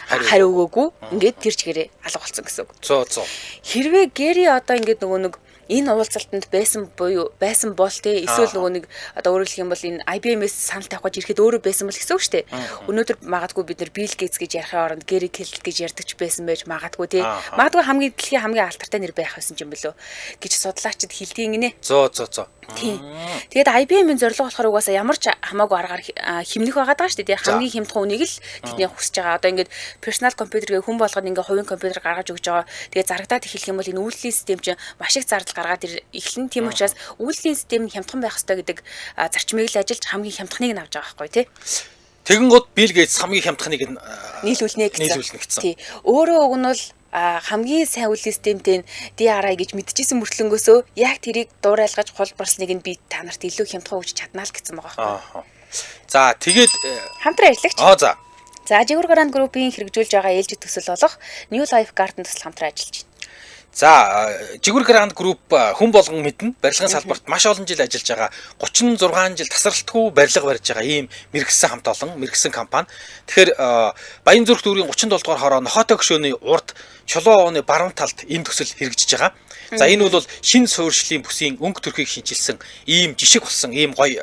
хариу өгөөгүй. Ингээд тэр чигээрээ алга болсон гэсэн үг. Зөө. Хэрвээ Гэри одоо ингээд нөгөө нэг энэ уулзалтанд байсан бол те эсвэл нөгөө нэг одоо өөрөөр хэлэх юм бол энэ IBM-с санал тавих гэж ирэхэд өөрөө байсан бол гэсэн үг шүү дээ. Өнөөдөр магадгүй бид нар Bill Gates гэж ярихын оронд Gary Hill гэж ярьдаг ч байсан байж магадгүй те. Магадгүй дэлхийн хамгийн алдартай нэр байх байсан юм болов гэж судлаачид хэлдэг гинэ. Зөө. Тийм. Тэгээд IBM-ийн зорилго болохоор угаасаа ямар ч хамаагүй аргаар хэмнэх байгаа даа шүү дээ. Хамгийн хямдхан үнийг л тэдний хүсэж байгаа. Одоо ингээд персонал компьютергээ хүн болгоод ингээд хувийн компьютер гаргаж өгч байгаа. Тэгээд зарагдаад эхлэх юм бол энэ үйлдвэрлэлийн систем чинь маш их зардал гаргаад эхлэн. Тийм учраас үйлдвэрлэлийн систем нь хямдхан байх ёстой гэдэг зарчмыг л ажиллаж хамгийн хямдханыг нь авч байгаа байхгүй тий. Тэгэн гот Bill Gates хамгийн хямдханыг нийлүүлнэ гэсэн. Тий. Өөрөө уг нь бол хамгийн сайн үйл системтэй DRI гэж мэдчихсэн мөртлөнгөөсөө яг тэрийг дуурайлгаж хулбарсныг нь би та нарт илүү хямдхан өгч чаднаа л гэсэн байгаа байхгүй. За тэгээд хамтран ажиллагч. За. За Жигүүр Гранд группийн хэрэгжүүлж байгаа ээлжид төсөл болох New Life Garden төсөл хамтран ажиллаж байна. За Жигүүр Гранд групп хүн болгон мэднэ барилгын салбарт маш олон жил ажиллаж байгаа 36 жил тасралтгүй барилга барьж байгаа ийм мэрэгсэн хамт олон мэрэгсэн компани. Тэгэхээр Баянзүрх дүүргийн 37 дугаар хороо Нохотой гүшөөний урд Чулуун ууны баруун талд энэ төсөл хэрэгжиж байгаа. За энэ бол шинэ суурьшлийн бүсийн өнгө төрхийг шинжилсэн ийм жишг болсон ийм гоё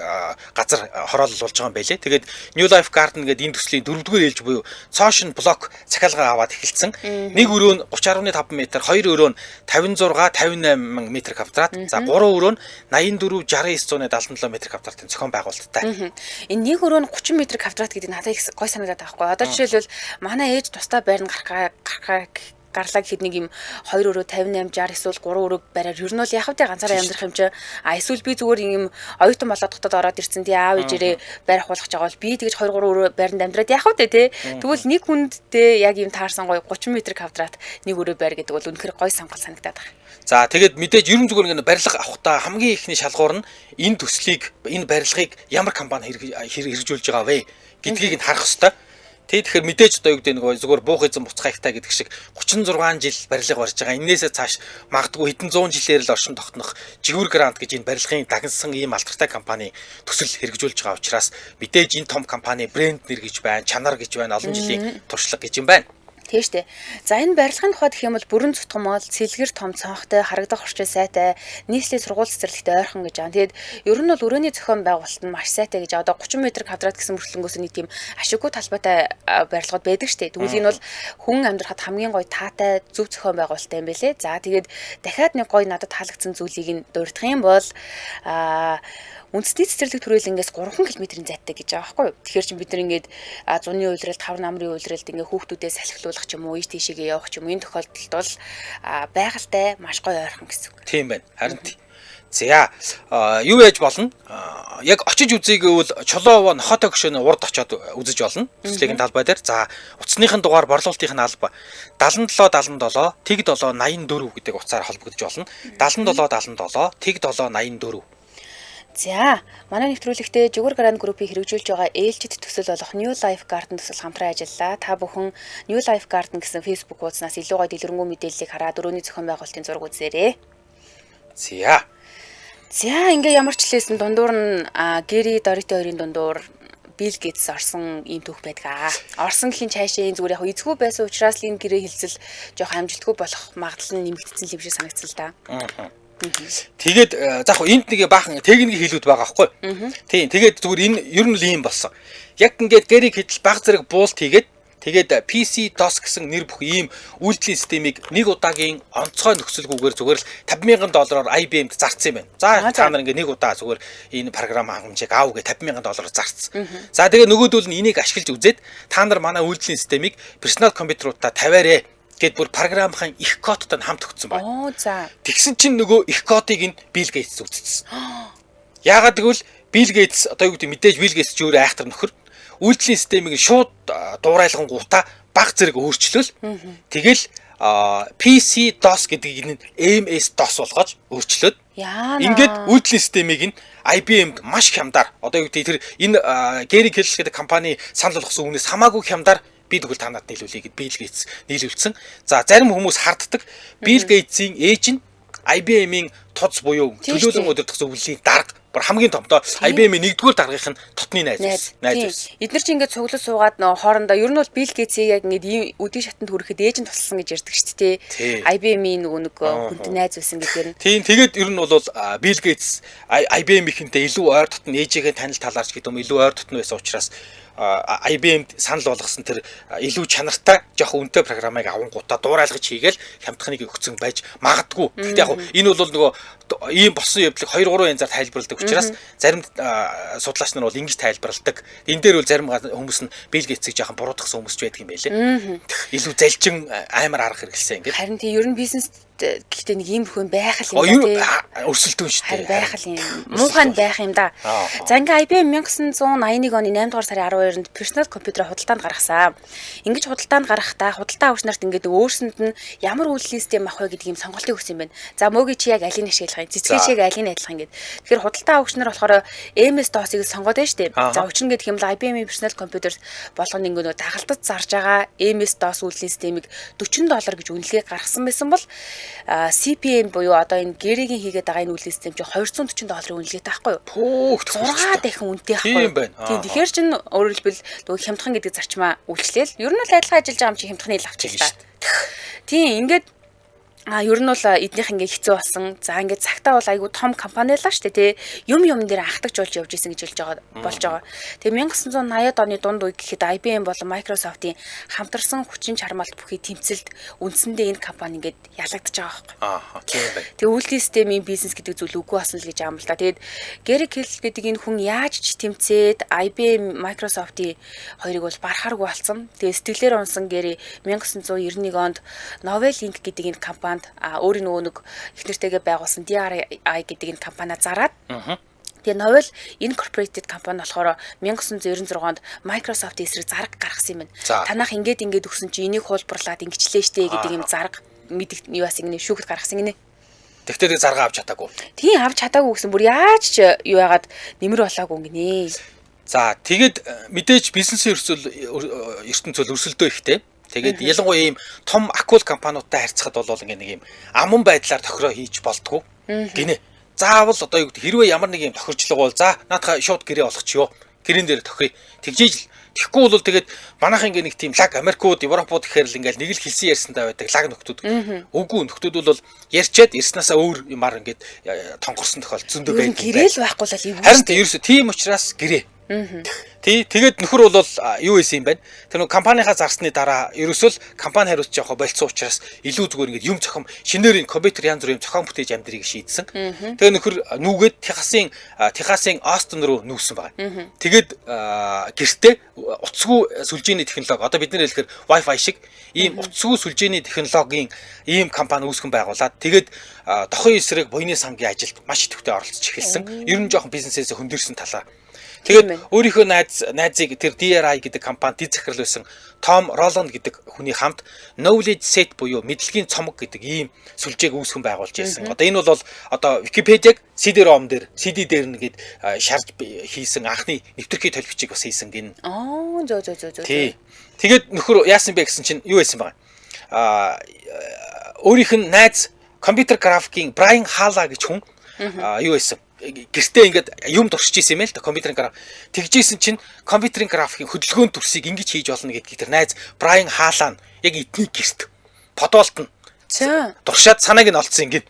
газар хороолол болж байгаа юм байлээ. Тэгээд New Life Garden гэдэг энэ төслийн 4-р ээлж буюу цоошин блок захиалга аваад эхэлсэн. Нэг өрөө нь 30.5 м, хоёр өрөө нь 56-58 м квадрат. За 3 өрөө нь 84-69-77 м квадратын зохион байгуулалттай. Энэ нэг өрөө нь 30 м квадрат гэдэг надад их гой санагдаад байгаа хгүй. Одоо жишээлбэл манай ээж тусдаа байрны гарлаа гэхэд нэг юм 2 өрөө 58-60 эсвэл 3 өрөө бариар ер нь бол яг хэвдээ ганцаараа амьдрах юм чи эсвэл би зүгээр юм оюутан болоод хотод ороод ирсэн тий аав ээжээрээ байр ахуулах байгаа бол би тэгж 2 3 өрөө байранд амьдраад яг хэвдээ тий тэгвэл нэг хүндтэй яг юм таарсан гоё 30 м квадрат нэг өрөө байр гэдэг бол үнэхээр гоё сонгол санагдаад байна. За тэгээд мэдээж ерөн зүгээр ингэ барилга авахдаа хамгийн ихний шалгуур нь энэ төслийг энэ барилгыг ямар компани хэрэгжүүлж байгаа вэ гэдгийг нь харах ёстой. Тэгэхээр мэдээж одоо юу гэдэг нэг зүгээр буух эзэн буцхайхтай гэдэг шиг 36 жил барилга барьж байгаа. Иннээсээ цааш магадгүй хэдэн зуун жилээр л оршин тогтнох Жигүүр Грант гэж энэ барилгын дагнсан ийм алдартай компани төсөл хэрэгжүүлж байгаа учраас мэдээж энэ том компани брэнд нэр гэж байна, чанар гэж байна, олон жилийн туршлага гэж юм байна. Тийм штэ. За энэ барилгын тухайд гэх юм бол бүрэн цутгамол, цэлгэр том цонхтой, харагдах орчин сайтай, нийслэлийн сургууль цэцэрлэгтэй ойрхон гэж байгаа. Тэгээд ер нь бол өрөөний зохион байгуулалт нь маш сайтай гэж одоо 30 м квадрат гэсэн мөртлөнгөөс нэг тийм ашиггүй талбайтай барилгууд байдаг штэ. Тэгвэл энэ бол хүн амьдрахад хамгийн гоё таатай, зөв зохион байгуулалттай юм байлээ. За тэгээд дахиад нэг гоё надад таалагдсан зүйлийг нь дурдах юм бол үндэсний цэцэрлэг түрээлэнгээс 3 км-ийн зайтай гэж байгаа байхгүй юу. Тэгэхээр чинь бид нар ингээд зуны уйлралд, хавар намрын уйлралд ингээд хүүхдүүдээ салхилуулах ч юм уу, ийш тийшээгээ явах ч юм уу, энэ тохиолдолд бол байгальтай маш гоё ойрхон гэсэн үг. Тийм байна. Харин за юу яаж болно? Яг очиж үзье гэвэл Чулуун нохотой гүшөөний урд очиод үзэж болно. Төслийн талбай дээр. За утасныхын дугаар борлуулалтын алба 77 77 тэг 7 84 гэдэг утсаар холбогдож болно. 77 77 тэг 7 84. За, манай нэвтрүүлэгтээ Жигүүр Гранд группийг хэрэгжүүлж байгаа ээлжид төсөл болох New Life Garden төсөл хамтран ажиллалаа. Та бүхэн New Life Garden гэсэн Facebook хуудаснаас илүү гоё дэлгэрэнгүй мэдээллийг хараад өрөөний зохион байгуулалтын зураг үзээрэй. За, ингээ ямар ч хэлсэн дундуур нь Гэри Дорити хоёрын дундуур Билл Гейтс орсон ийм түүх байдаг. Орсон гэхийн цаашаа энэ зүгээр яг эзгүй байсан учраас л энэ гэрээ хилцэл жоох амжилтгүй болох магадлал нь нэмэгдсэн юм шиг санагдсан л да. Тэгээд заах энд нэг баахан техникийн хэлүүд байгаа байхгүй. Тийм. Тэгээд зүгээр энэ ер нь л ийм болсон. Яг ингээд гэрийг хэдэл баг зэрэг буулт хийгээд тэгээд PC DOS гэсэн нэр бүх ийм үйлдлийн системийг нэг удаагийн онцгой нөхцөлгүйгээр зүгээр л $50,000 IBM-д зарцсан юм байна. За та нар ингээд нэг удаа зүгээр энэ програм хангамжийг аав гэ $50,000 зарцсан. За тэгээд нөгөөдөл нь энийг ашиглаж үзээд та нар манай үйлдлийн системийг персонал компьютеруудаа тавиарэ гэд бүр програмын их кодтой хамт өгсөн байна. За. Тэгсэн чинь нөгөө их кодыг нь Билл Гейтс үзсэн. Яагаад гэвэл Билл Гейтс одоо юу гэдэг мэдээж Билл Гейтс ч өөрөө айхтар нөхөр үйлдлийн системийг шууд дуурайлгангуудаа баг зэрэг өөрчлөөл. Тэгэл PC DOS гэдгийг нь MS DOS болгож өөрчлөөд ингээд үйлдлийн системийг нь IBM-д маш хямдар одоо юу гэдэг тэр энэ Гэри Келл гэдэг компани санал болгосон үнээс хамаагүй хямдар би тэгвэл та надад нийлүүлье гэд Билл Гейтс нийлүүлсэн. За зарим хүмүүс харддаг Билл Гейтсийн ээж нь IBM-ийн тоц буюу төлөөлөн удирдах зөвлөлийн дарга бүр хамгийн томдоо IBM-ийн нэгдүгээр даргын тотны найз байсан. Эдгээр чинь ингээд цуглаж суугаад нөө хоорондоо ер нь бол Билл Гейтсийг яг ингээд ийм үдийн шатанд хүрэхэд ээж нь тусалсан гэж ярьдаг шүү дээ. IBM-ийн нөгөө нэг хүнтэй найз байсан гэдгээр нь. Тийм тэгээд ер нь бол Билл Гейтс IBM-ийнхэнтэй илүү ойр дотн ээжигээ танил талаарч гэдэг юм илүү ойр дотн байсан учраас IBM-д санал болгосон тэр илүү чанартай жоох үнэтэй програмыг авангуудаа дуурайлгаж хийгээл хямдхныг өгсөн байж магадгүй. Гэхдээ яг энэ бол нөгөө ийм болсон явдлыг 2-3 янзаар тайлбарладаг учраас зарим судлаач нар бол ингэж тайлбарладаг. Энэ дээр бол зарим хүмүүс нь Билл Гейтсийг жоохон буруутгасан хүмүүс ч байдаг юм байлээ. Илүү залжин аймар арга хэрэгэлсэн ингэ. Харин тийм ер нь бизнес гэхдээ нэг ийм хүн байх л юм тий. Өрсөлдөөн шүү дээ. Харин байх л юм. Муухай байх юм да. За ингээ IBM 1981 оны 8 дугаар сарын 12-нд персонал компьютераа худалдаанд гаргасан. Ингэж худалдаанд гаргахдаа худалдаа авч нарт ингээд өөрсөнд нь ямар үйлдлийн систем авах вэ гэдэг юм сонголтыг өгсөн юм байна. За мөөгийн чи яг алийг ашиглах юм, цэцгийн чиг алийг ажиллах юм гээд. Тэгэхээр худалдаа авч нар болохоор MS DOS-ыг сонгоод байна шүү дээ. За учир нь гэдэг юм л IBM-ийн персонал компьютер болгоно ингээд дагалдаж зарж байгаа MS DOS үйлдлийн системийг $40 гэж үнэлгээ гаргасан байсан бол CPM буюу одоо энэ Гэригийн хийгээд байгаа энэ үйлдлийн систем чинь $240 үнэлгээтэй байхгүй юу? 6 дахин үнэтэй байхгүй юу? Тийм тэгэхээр чинь өөрөөр хэлбэл нөгөө хямдхан гэдэг зарчмаа үйлчлээл. Ер нь л адилхан ажиллаж байгаа юм чи хямдхны л авчихлаа. Тийм ингээд ер нь бол эднийх ингээ хэцүү болсон. За ингээ цагтаа бол айгүй том компани л шүү дээ тий. Юм дээр анхдагжуулж явж исэн гэж болж байгаа. Тэгээ 1980-ад оны дунд үе гэхэд IBM болон Microsoft-ийн хамтарсан хүчин чармаалт бүхий тэмцэлд үндсэндээ энэ компани ингээд ялагдаж байгаа байхгүй. Тийм байна. Тэгээ үйлдлийн системийн бизнес гэдэг зүйл үгүй болсон л гэж аам л да. Тэгээд Гэри Келл гэдэг энэ хүн яаж ч тэмцээд IBM Microsoft-ийн хоёрыг бол барахааргүй болсон. Тэгээ сэтгэлээр унсан Гэри 1991 онд Novell Inc гэдэг энэ компани өөрийн нөгөө нэг их нэртэйгээ байгуулсан DRI гэдэг энэ компаниа зараад тэгээ Novell Incorporated компани болохоор 1996 онд Microsoft-ийн эсрэг зарга гаргасан юм байна. Танах ингээд өгсөн чи энийг хуулбарлаад ингэчлээ штэ гэдэг юм зарга мэдээ юу бас ингэ шүүхт гаргасан гинэ. Тэгтээ зарга авч чадаагүй. Тийм авч чадаагүй гэсэн бүр яаж ч юу яагаад нэмэр болоогүй гинэ. За тэгээд мэдээж бизнесийн ертөнцийн өрсөлдөө ихтэй. Тэгээд ялангуяа ийм том акул компаниудтай харьцахад бол ингээ нэг ийм аман байдлаар тохироо хийж болтгоо гинэ. Заавал одоо юу гэдэг хэрвээ ямар нэг ийм тохирчлого бол за наадхаа шууд гэрээ олгочихё. Гэрэн дээр тохирё. Тэгжээж Тэгэхгүй бол тэгээд манайх ингээ нэг тийм лаг Америкууд, Европууд гэхээр л ингээл нэг л хэлсэн ярьсандаа байдаг лаг нөхдүүд. Үгүй нөхдүүд бол ярьчаад ирснасаа өөр юмар ингээд тонгорсон тохиол зөндөө байдаг. Гэрэл байхгүй л эвгүй. Харин ерөөсө тийм учраас гэрээ. Тэгээд нөхөр бол юу хийсэн юм бэ? Тэр нэг компанийнхаа зарсны дараа ерөөсөө компани хариуцж явах болцсон учраас илүү зүгээр ингээд юм зохиом шинээр компьютер янз бүрийн зохион бүтээж амьдрыг шийдсэн. Тэгээд нөхөр núгээд Техасын Остон руу нүүсэн байна. Тэгээд гэртээ утасгүй сүлжээний технологи одоо бид нэр хэлэхээр Wi-Fi шиг ийм утасгүй сүлжээний технологийн ийм компани үүсгэн байгуулад тэгээд дохын эсрэг буйны сангийн ажилд маш идэвхтэй оролцож эхэлсэн. Ер нь жоохон бизнесээс хөндөрсөн талаа. Тэгээд өөрийнхөө найзыг тэр DRI гэдэг компанид дэд захирал байсан Том Роланд гэдэг хүний хамт Knowledge Set буюу мэдлэгийн цомог гэдэг ийм сүлжээг үүсгэн байгуулж ирсэн. Одоо энэ бол одоо Википедиаг CD-ROM дээр нэгээд шарж хийсэн анхны нэвтрүүлгийн төлөвчийг бас хийсэн гин. Зөө. Тэгээд нөхөр яасан бэ гэсэн чинь юу байсан бэ? Өөрийнх нь найз компьютер графикийн Брайан Хала гэж хүн юу байсан? Гэртээ ингээд юм дурсаж исэн юм л да компьютерийн график. Тэгжсэн чинь компьютерийн графикийн хөдөлгөөний төрсийг ингэж хийж болно гэдгийг тэр найз Брайан Хаалаа яг эдний гэрт подолт нь дуршаад санааг нь олцсон ингээд.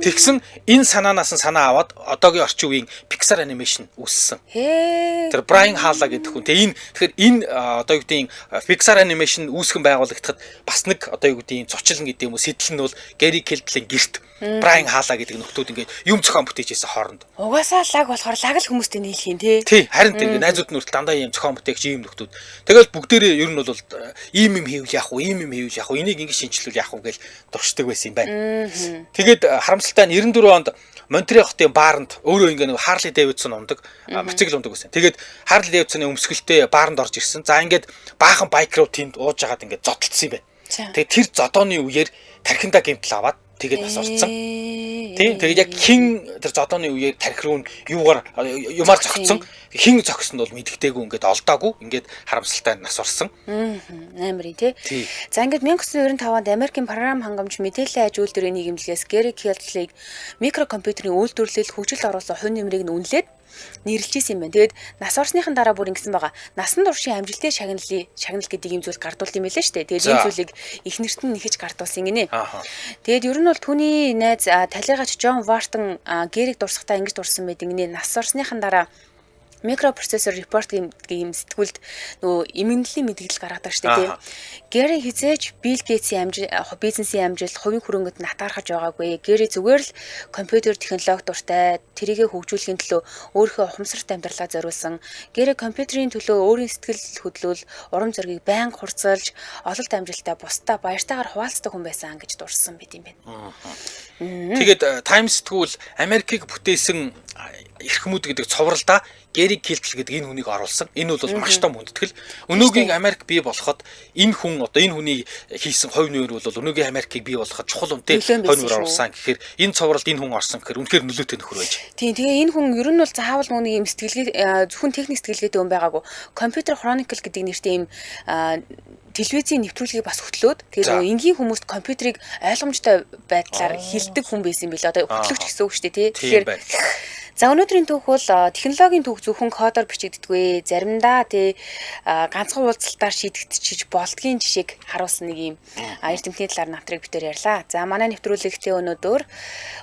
Тэгсэн энэ санаанаас нь санаа аваад одоогийн орчин үеийн Pixar animation үүссэн. Тэр Брайан Хаалаа гэдэг хүн. Тэгэхээр энэ одоо юу гэдгийг Pixar animation үүсгэн байгуулагдахад бас нэг одоо юу гэдгийг зочлон гэдэг юм уу сэтэл нь бол Gary Keldling гэрт Брайан Хаалаа гэдэг нөхдүүд ингээд юм зохион бүтээжсэн хооронд. Угаасаа лаг болохоор лаг л хүмүүстэй нийлхийн тий. Тий, харин тийм найзууд нүртэл дандаа юм зохион бүтээгч ийм нөхдүүд. Тэгэл бүгдээрээ ер нь бол ийм юм хийвэл яах вэ? Ийм юм хийвэл яах вэ? Энийг ингэ шинжилүүл яах вэ гэж дуршдаг байсан юм байна. Тэгээд харамсалтай нь 94 онд Монтреал хотын баарнд өөрөө ингээ нэг Harley Davidson ундаг, мотоцикл ундаг байсан. Тэгээд Harley Davidson-ы өмсгөлтэй баарнд орж ирсэн. За ингээд баахан байк руу тэнд ууж агаад ингээд зодтолцсон юм байна. Тэгээд тэр зодооны үеэр тархиндаа гэмтэл аваад тэгээд бас орцсон. Тийм. Тэгээд яг хин тэр зодооны үеэр тархи руу юмар зогцсон. Хин зогсон бол мэддэгтэйгүү ингээд олдоогүй. Ингээд харамсалтай нас орсон. Амарын тий. За ингээд 1995 онд Америкийн програм хангамж мэдээллийн аж үйлдвэрийн нийгэмлэгээс Gary Keldling микрокомпьютерийн үйлдвэрлэлд хөгжил оруулсан хувь нэмрийг нь үнэлээд нэрлэжсэн юм байна. Тэгээд нас орсныхан дараа бүр ингэсэн байгаа. Насан туршийн амжилтын шагнал гэдэг ийм зүйл гардуулт юм байлаа шүү дээ. Тэгээд энэ зүйлийг их нэрт нь нэхэж гардуулсан гинэ. Тэгээд ер нь бол түүний найз талигач Джон Вартон Гэрийг дурсахтаа ингэж дурсан байдаг гинэ. Нас орсныхан дараа микропроцессор report гэдэг юм сэтгүүлд нөгөө эмгэнэлийн мэдээлэл гаргадаг шүү дээ. Гэри хизээж Билл Гейтсийн бизнесийн амжилт хувийн хөрөнгөд натаархаж байгаагүй. Гэри зүгээр л компьютер технологи дуртай, тэрийгэ хөгжүүлэхийн төлөө өөрийнхөө ухамсарт амьдралаа зориулсан. Гэри компьютерийн төлөө өөрийн сэтгэл хөдлөл, урам зоригийг байнга хурцлж, ололт амжилтаа бусдаа баяртайгаар хуваалцдаг хүн байсан гэж дурсан байт юм байна. Тэгээд Times сэтгүүл Америкийг бүтээсэн эрхмүүд гэдэг цовралдаа Gary Keldling гэдэг энэ хүнийг оруулсан. Энэ бол маш том хүндэтгэл. Өнөөгийн Америк бий болоход энэ хүн одоо энэ хүний хийсэн хувь нэмэр бол өнөөгийн Америкийг бий болоход чухал үнэтэй хувь нэмэр оруулсан гэхээр энэ цовралд энэ хүн орсон гэхээр үнэхээр нөлөөтэй нөхөр байж. Тийм. Тэгээ энэ хүн ер нь бол заавал нүг юм сэтгэлгээ зөвхөн техник сэтгэлгээтэй хүн байгаагүй. Computer Chronicle гэдэг нэртэй юм телевизийн нэвтрүүлгийг бас хөтлөөд тэгээд энгийн хүмүүст компьютерийг ойлгомжтой байдлаар хэлдэг хүн байсан юм билээ. Одоо хөтлөгч гэсэн үг шүү дээ тий. Тэгэхээр за өнөөдрийн түүх бол технологийн түүх зөвхөн кодоор бичигддэггүй. Заримдаа тий ганцхан уулзалтаар шийдэгдчихэж болдгийн жишээг харуулсан нэг юм эрдэмтний талаар навтрыг битээр ярьлаа. За манай нэвтрүүлэгтээ өнөөдөр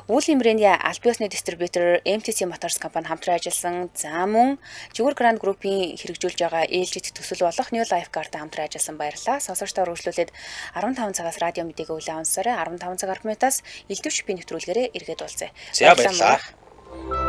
Үүлгийн брендийн аль биесны дистрибьютор MTC Motors компани хамтран ажилласан. За мөн Жигүүр Grand Group-ийн хэрэгжүүлж байгаа ээлжид төсөл болох New Life Card-тай хамтран ажилласан баярлалаа. Сонсогчдоор үргэлжлүүлээд 15 цагаас радио мэдээг үлээн онцорой. 15 цаг 10 минутаас элдв шипийн нэвтрүүлгээрээ эргээд уулзъя. За баярлалаа.